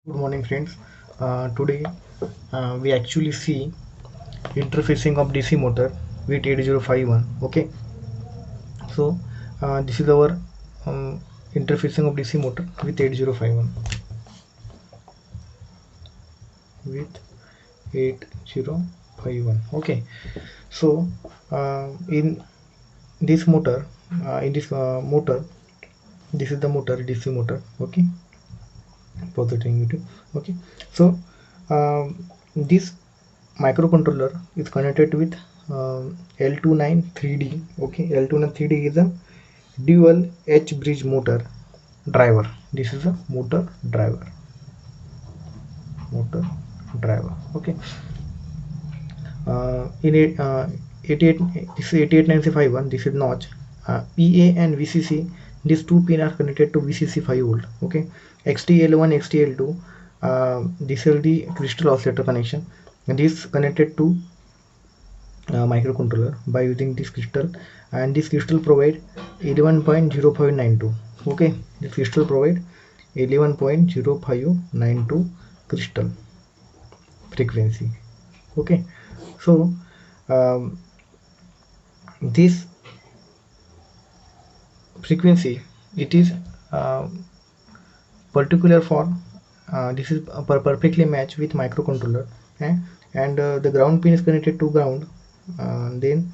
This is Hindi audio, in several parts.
Good morning, friends. Today we actually see interfacing of DC motor with 8051. Okay, so this is our interfacing of DC motor with 8051 with 8051. Okay, so in this motor, motor, this is the motor, DC motor. Okay, positive negative. Okay, so this microcontroller is connected with L293D. Okay, L293D is a dual H bridge motor driver. This is a motor driver. Okay, in it 88, this is 8895 this is notch. PA and VCC, these two pin are connected to VCC 5 volt. Okay, XTL1 XTL2, this is the crystal oscillator connection, and this connected to microcontroller by using this crystal, and this crystal provide 11.0592. Okay, this crystal provide 11.0592 crystal frequency. Okay, so um, this frequency, it is uh, particular for this is perfectly matched with microcontroller. eh? And the ground pin is connected to ground. Then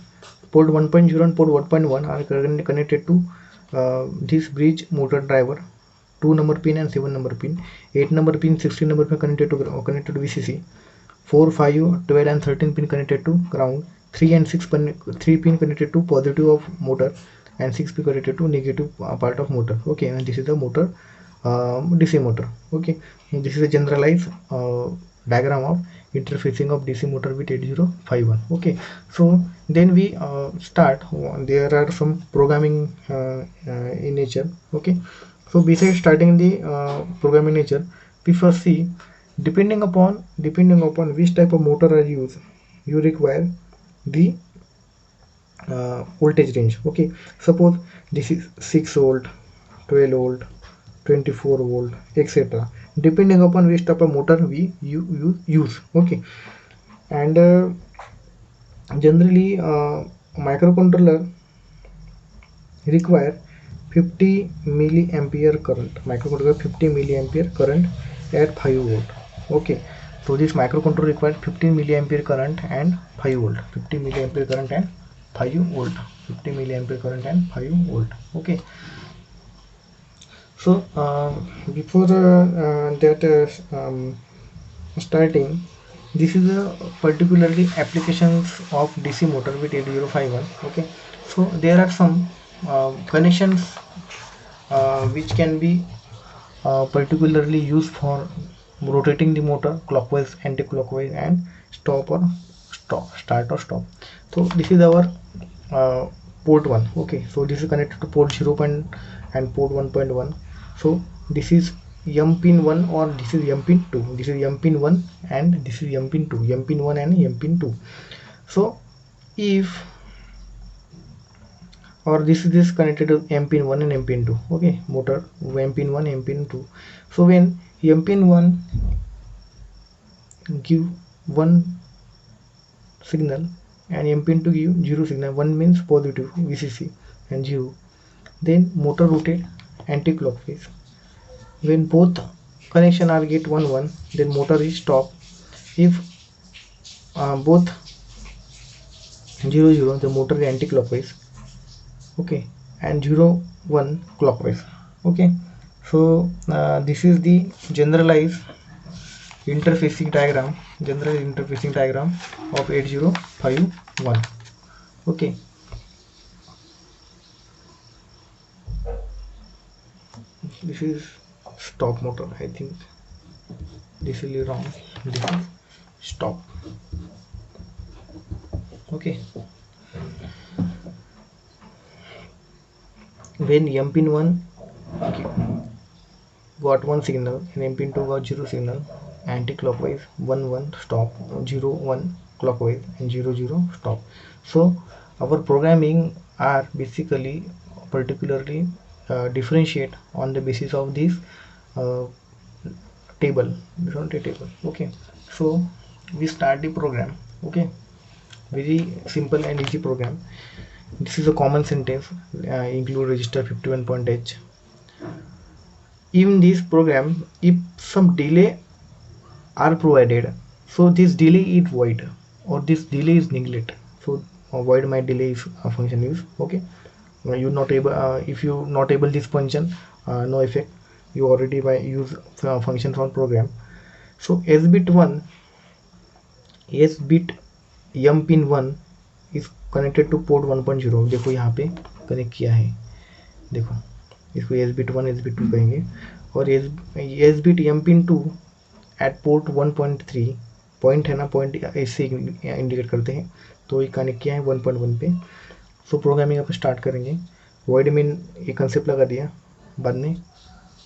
port 1.0 and port 1.1 are connected to this bridge motor driver, 2 number pin and 7 number pin, 8 number pin, 16 number pin connected to VCC, 4, 5, 12 and 13 pin connected to ground, 3 and 6 3 pin connected to positive of motor, and 6 pin connected to negative part of motor. Okay, and this is the motor, DC motor. Okay, and this is a generalized diagram of interfacing of DC motor with 8051. Okay, so then we start. There are some programming in nature. Okay, so besides starting the programming nature, we first see, depending upon which type of motor are used, you require the voltage range. Okay, suppose this is 6 volt, 12 volt, 24 volt, etc., depending upon which type of motor we use. Okay, and generally microcontroller require 50 milliampere current. Microcontroller 50 milliampere current at 5 volt. Okay, so this microcontroller requires 15 milliampere current and 5 volt. 50 milliampere current and 5 volt. 50 milliampere current and 5 volt. Okay, so before starting, this is a particularly applications of DC motor with 8051. Okay, so there are some connections which can be particularly used for rotating the motor clockwise, anti-clockwise, and start or stop. So this is our uh, port 1. Okay, so this is connected to port 0 and port 1.1. so this is M pin 1, or this is M pin 2. This is M pin 1 and this is M pin 2. M pin 1 and M pin 2. So if, or this connected to M pin 1 and M pin 2. Okay, motor M pin 1, M pin 2. So when M pin 1 give 1 signal and M pin 2 give 0 signal, 1 means positive VCC and 0, then motor rotate anti-clockwise. When both connection are get 1 1, then motor is stop. If both 0 0, the motor is anti-clockwise. Okay, and 0 1 clockwise. Okay, so this is the general interfacing diagram of 8051. Okay, this is stop motor. I think this is wrong. This is stop. Okay, when M pin 1 got 1 signal and M pin 2 got 0 signal, anti-clockwise 1 1 stop, 0 1 clockwise, and 0 0 stop. So our programming are basically particularly differentiate on the basis of these uh, table, this one a table. Okay, so we start the program. Okay, very simple and easy program. This is a common sentence, include register 51.h. In this program, if some delay are provided, so this delay is void or this delay is neglect. So void my delay is function is okay. You not able if you not able this function, no effect. You already by use function from program. So s bit 1, s bit m pin 1 is connected two port 1.0. देखो यहाँ पे कनेक्ट किया है, देखो इसको एस बिट 1 एस बिट 2 कहेंगे, और S bit M pin 2 at port 1.3 point है ना, पॉइंट ऐसे इंडिकेट करते हैं, तो ये कनेक्ट किया है 1.1 पे. सो प्रोग्रामिंग आप स्टार्ट करेंगे. वॉइड मेन ये कंसेप्ट लगा दिया. बाद में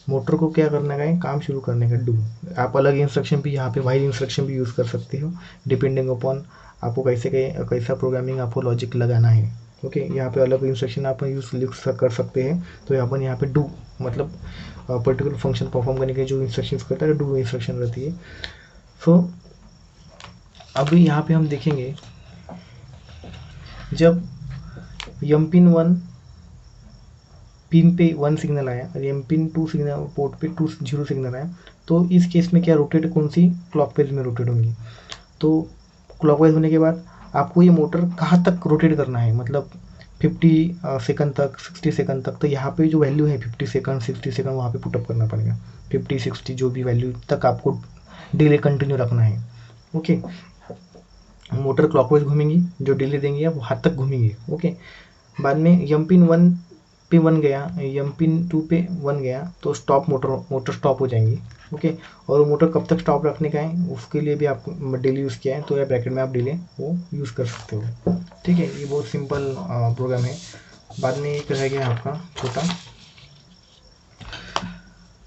मोटर को क्या करने का है, काम शुरू करने का, डू. आप अलग इंस्ट्रक्शन भी यहाँ पे व्हाइल इंस्ट्रक्शन भी यूज़ कर सकते हो, डिपेंडिंग अपॉन आपको कैसा प्रोग्रामिंग आपको लॉजिक लगाना है. ओके, यहाँ पे अलग इंस्ट्रक्शन आप यूज कर सकते हैं. तो यहाँ पे डू मतलब पर्टिकुलर फंक्शन परफॉर्म करने के जो इंस्ट्रक्शन करता है, डू इंस्ट्रक्शन रहती है. सो अब यहाँ पे हम देखेंगे, जब एम पिन 1 पिन पे 1 सिग्नल आया और एम पिन 2 सिग्नल पोर्ट पे 2 सिग्नल आया, तो इस केस में क्या रोटेट कौन सी क्लॉकवाइज में रोटेट होंगी. तो क्लॉकवाइज होने के बाद आपको ये मोटर कहाँ तक रोटेट करना है, मतलब 50 सेकंड तक, 60 सेकंड तक. तो यहाँ पे जो वैल्यू है 50 सेकंड 60 सेकंड वहाँ पे पुटअप करना पड़ेगा. 50 60 जो भी वैल्यू तक आपको डिले कंटिन्यू रखना है. ओके, मोटर क्लॉकवाइज घूमेंगी, जो डिले देंगे वो हाथ तक घूमेंगे. ओके, बाद में एम पिन 1 पे 1 गया, एम पिन 2 पे 1 गया, तो स्टॉप मोटर स्टॉप हो जाएंगी. ओके, और वो मोटर कब तक स्टॉप रखने का है उसके लिए भी आप डिले यूज़ किया है, तो या ब्रैकेट में आप डिले वो यूज़ कर सकते हो. ठीक है, ये बहुत सिंपल प्रोग्राम है. बाद में एक रह गया आपका छोटा.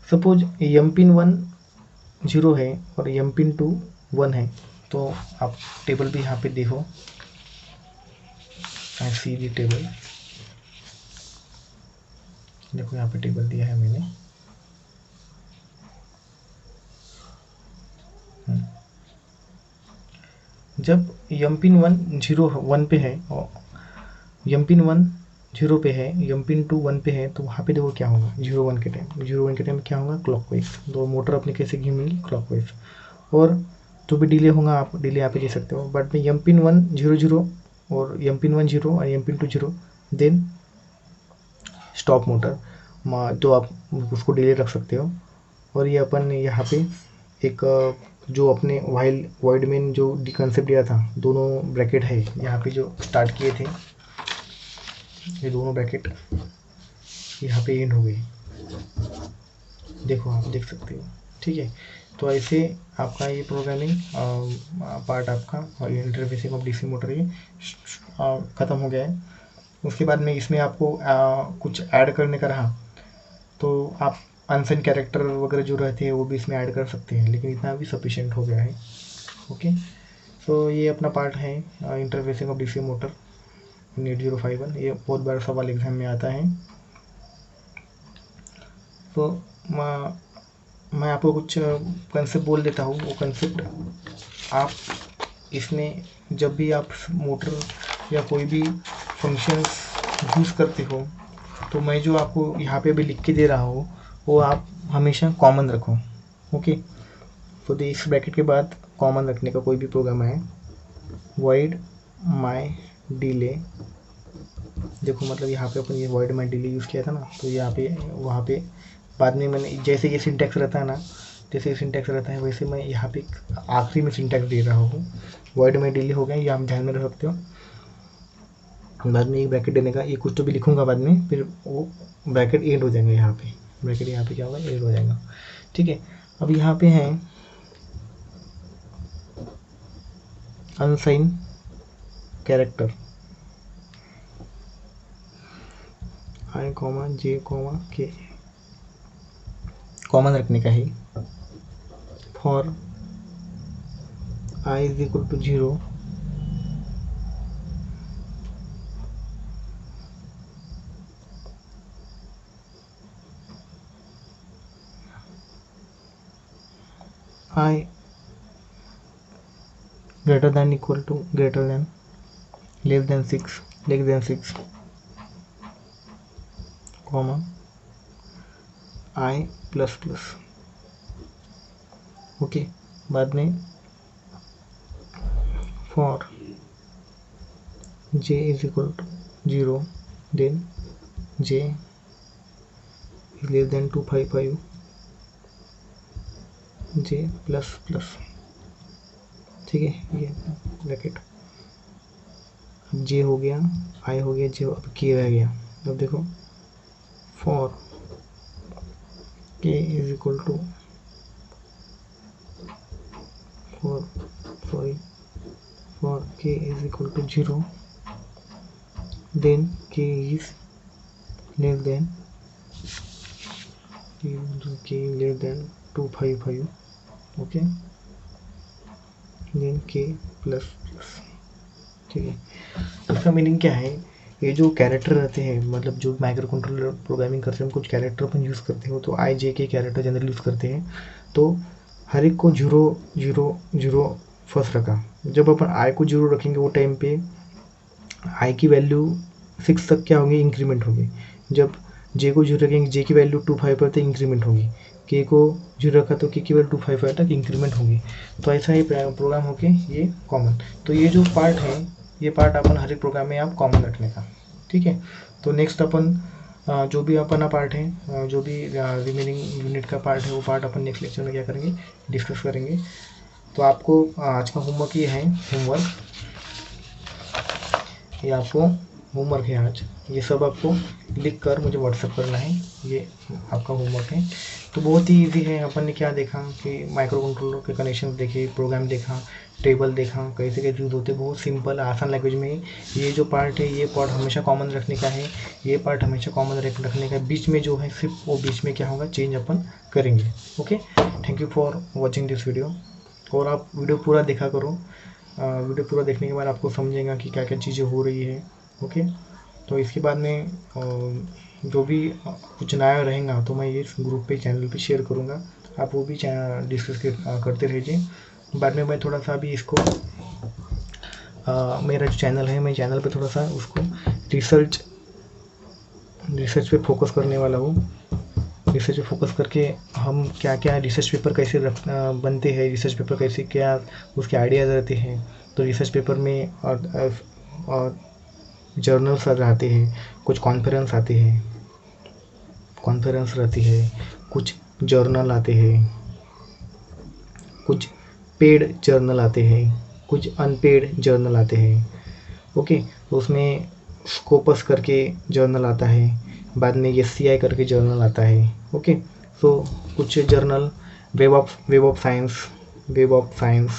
सपोज एम पिन 1 0 है और एम पिन 2 1 है, तो आप टेबल भी यहाँ पे देखो, सी दी टेबल, देखो यहाँ पे टेबल दिया है मैंने. जब एम पिन 1 0 1 पे है और एम पिन 1 0 पे है, एम पिन 2 1 पे है, तो वहाँ पे देखो क्या होगा 0 1 के टाइम क्या होगा, क्लॉकवाइज. तो मोटर अपने कैसे घूमेंगी, क्लॉकवाइज. और जो भी डिले होगा आप डिले यहाँ पे ले सकते हो. बट में एम पिन 1 0 0 और एम पिन 1 0 और M pin 2 0, then stop motor, तो आप उसको डिले रख सकते हो. और ये अपन यहाँ पे एक जो अपने वॉइड में जो कंसेप्ट दिया था, दोनों ब्रैकेट है यहाँ पे जो स्टार्ट किए थे, ये दोनों ब्रैकेट यहाँ पे एंड हो गए, देखो आप देख सकते हो. ठीक है, तो ऐसे आपका ये प्रोग्रामिंग पार्ट आपका इंटरफेसिंग ऑफ डीसी मोटर ये ख़त्म हो गया है. उसके बाद में इसमें आपको कुछ ऐड करने का रहा, तो आप अनसाइन कैरेक्टर वगैरह जो रहते हैं वो भी इसमें ऐड कर सकते हैं, लेकिन इतना भी सफिशिएंट हो गया है. ओके, सो ये अपना पार्ट है इंटरफेसिंग ऑफ डीसी मोटर इन 8051. ये बहुत बार सवाल एग्जाम में आता है. तो मैं आपको कुछ कंसेप्ट बोल देता हूँ. वो कंसेप्ट आप इसमें जब भी आप मोटर या कोई भी फंक्शंस यूज़ करते हो, तो मैं जो आपको यहाँ पे भी लिख के दे रहा हूँ वो आप हमेशा कॉमन रखो. ओके, तो इस ब्रैकेट के बाद कॉमन रखने का कोई भी प्रोग्राम है, वॉइड माई डिले. देखो मतलब यहाँ पे अपन ये वॉइड माई डिले यूज़ किया था ना, तो यहाँ पे वहाँ पे बाद में मैंने जैसे ये सिंटैक्स रहता है ना, जैसे ये सिंटैक्स रहता है वैसे मैं यहाँ पे आखिरी में सिंटैक्स दे रहा हूँ. वॉइड माई डिले हो गया, ये आप ध्यान में रख सकते हो. बाद में एक ब्रैकेट देने का, ये कुछ तो भी लिखूंगा बाद में, फिर वो ब्रैकेट एंड हो जाएंगे. यहाँ पे ब्रैकेट यहाँ पे क्या होगा, एंड हो जाएगा. ठीक है, अब यहाँ पे है unsigned character I comma J comma K, common रखने का है. For I is equal to 0, I greater than equal to greater than less than 6 comma I plus plus. Okay, बाद में for j is equal to 0 then j is less than 255 j plus plus. ठीक है, ये ब्रैकेट, अब j हो गया, i हो गया, j अब k रह गया। अब देखो for k is equal to for k is equal to 0 then k is less than 255 okay, then k plus plus. ठीक है, इसका मीनिंग क्या है, ये जो कैरेक्टर रहते हैं, मतलब जो माइक्रो कंट्रोलर प्रोग्रामिंग करते हैं, कुछ कैरेक्टर अपन यूज़ करते हो तो आई जे के कैरेक्टर जनरली यूज़ करते हैं। तो हर एक को 0 0 0 फर्स्ट रखा। जब अपन आई को 0 रखेंगे वो टाइम पे आई की वैल्यू 6 तक क्या होंगी, इंक्रीमेंट होगी। जब जे को 0 रखेंगे, जे की वैल्यू 255 तक इंक्रीमेंट होगी। के को 0 रखा तो के की वैल्यू 255 तक इंक्रीमेंट होगी। तो ऐसा ही प्रोग्राम होके ये कॉमन। तो ये जो पार्ट है, ये पार्ट अपन हर एक प्रोग्राम में आप कॉमन रखने का। ठीक है, तो नेक्स्ट अपन जो भी अपना पार्ट है, जो भी रिमेनिंग यूनिट का पार्ट है, वो पार्ट अपन नेक्स्ट लेक्चर में क्या करेंगे, डिस्कस करेंगे। तो आपको आज का होमवर्क ये है, ये आपको होमवर्क है आज। ये सब आपको लिख कर मुझे व्हाट्सएप करना है, ये आपका होमवर्क है। तो बहुत ही इजी है। अपन ने क्या देखा कि माइक्रो कंट्रोलर के कनेक्शन देखे, प्रोग्राम देखा, टेबल देखा, कैसे कैसे यूज़ होते, बहुत सिंपल आसान लैंग्वेज में। ये जो पार्ट है, ये पार्ट हमेशा कॉमन रखने का है, ये पार्ट हमेशा कॉमन रखने का। बीच में जो है सिर्फ वो बीच में क्या होगा, चेंज अपन करेंगे। Okay, thank you for watching this video. और आप वीडियो पूरा देखा करो, वीडियो पूरा देखने के बाद आपको समझेगा कि क्या क्या चीज़ें हो रही है। ओके, तो इसके बाद में जो भी कुछ नया रहेगा तो मैं ये ग्रुप पे, चैनल पे शेयर करूँगा, आप वो भी डिस्कस करते रहिए। बाद में मैं थोड़ा सा अभी इसको मेरा जो चैनल है, मैं चैनल पे थोड़ा सा उसको रिसर्च पे फोकस करने वाला हूँ। रिसर्च पे फोकस करके हम क्या क्या रिसर्च पेपर कैसे बनते हैं, रिसर्च पेपर कैसे, क्या उसके आइडियाज़ रहते हैं। तो रिसर्च पेपर में और जर्नल्स आते हैं, कुछ कॉन्फ्रेंस आते हैं, कॉन्फ्रेंस रहती है, कुछ जर्नल आते हैं, कुछ पेड जर्नल आते हैं, कुछ अनपेड जर्नल आते हैं। ओके, तो उसमें स्कोपस करके जर्नल आता है, बाद में SCI करके जर्नल आता है। ओके, तो कुछ जर्नल वेब ऑफ साइंस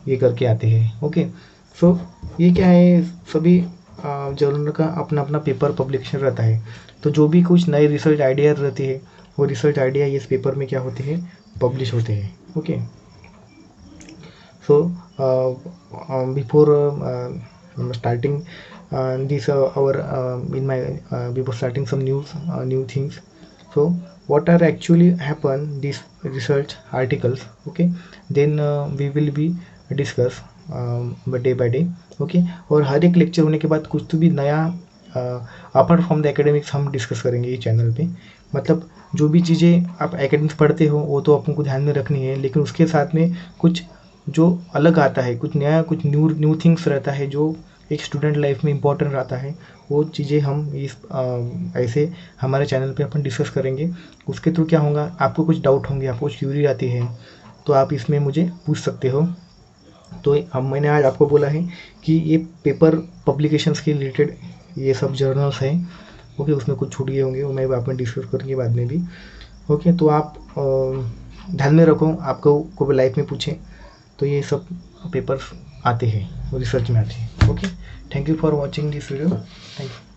ये करके आते हैं। ओके, सो ये क्या है, सभी जर्नल का अपना अपना पेपर पब्लिकेशन रहता है। तो जो भी कुछ नए रिसर्च आइडिया रहते हैं, वो रिसर्च आइडिया इस पेपर में क्या होते हैं, पब्लिश होते हैं। Okay, so before starting this our in my before starting some new things, so what are actually happen these research articles, okay, then we will be discuss day by day। Okay, और हर एक लेक्चर होने के बाद कुछ तो भी नया अपार्ट फ्रॉम द एकेडमिक्स हम डिस्कस करेंगे ये चैनल पे। मतलब जो भी चीज़ें आप एकेडमिक्स पढ़ते हो वो तो आपको ध्यान में रखनी है, लेकिन उसके साथ में कुछ जो अलग आता है, कुछ नया, कुछ न्यू थिंग्स रहता है जो एक स्टूडेंट लाइफ में इम्पोर्टेंट रहता है, वो चीज़ें हम इस ऐसे हमारे चैनल पे अपन डिस्कस करेंगे। उसके थ्रू क्या होगा, आपको कुछ डाउट होंगे, आपको कुछ क्यूरी आती है तो आप इसमें मुझे पूछ सकते हो। तो हम मैंने आज आपको बोला है कि ये पेपर पब्लिकेशंस के रिलेटेड ये सब जर्नल्स हैं। ओके, उसमें कुछ छूट गए होंगे, वो मैं आप में डिस्कस करेंगे बाद में भी। ओके, तो आप ध्यान में रखो, आपको को लाइफ में पूछें तो ये सब पेपर्स आते हैं, रिसर्च में आते हैं। Okay, thank you for watching this video, thank you.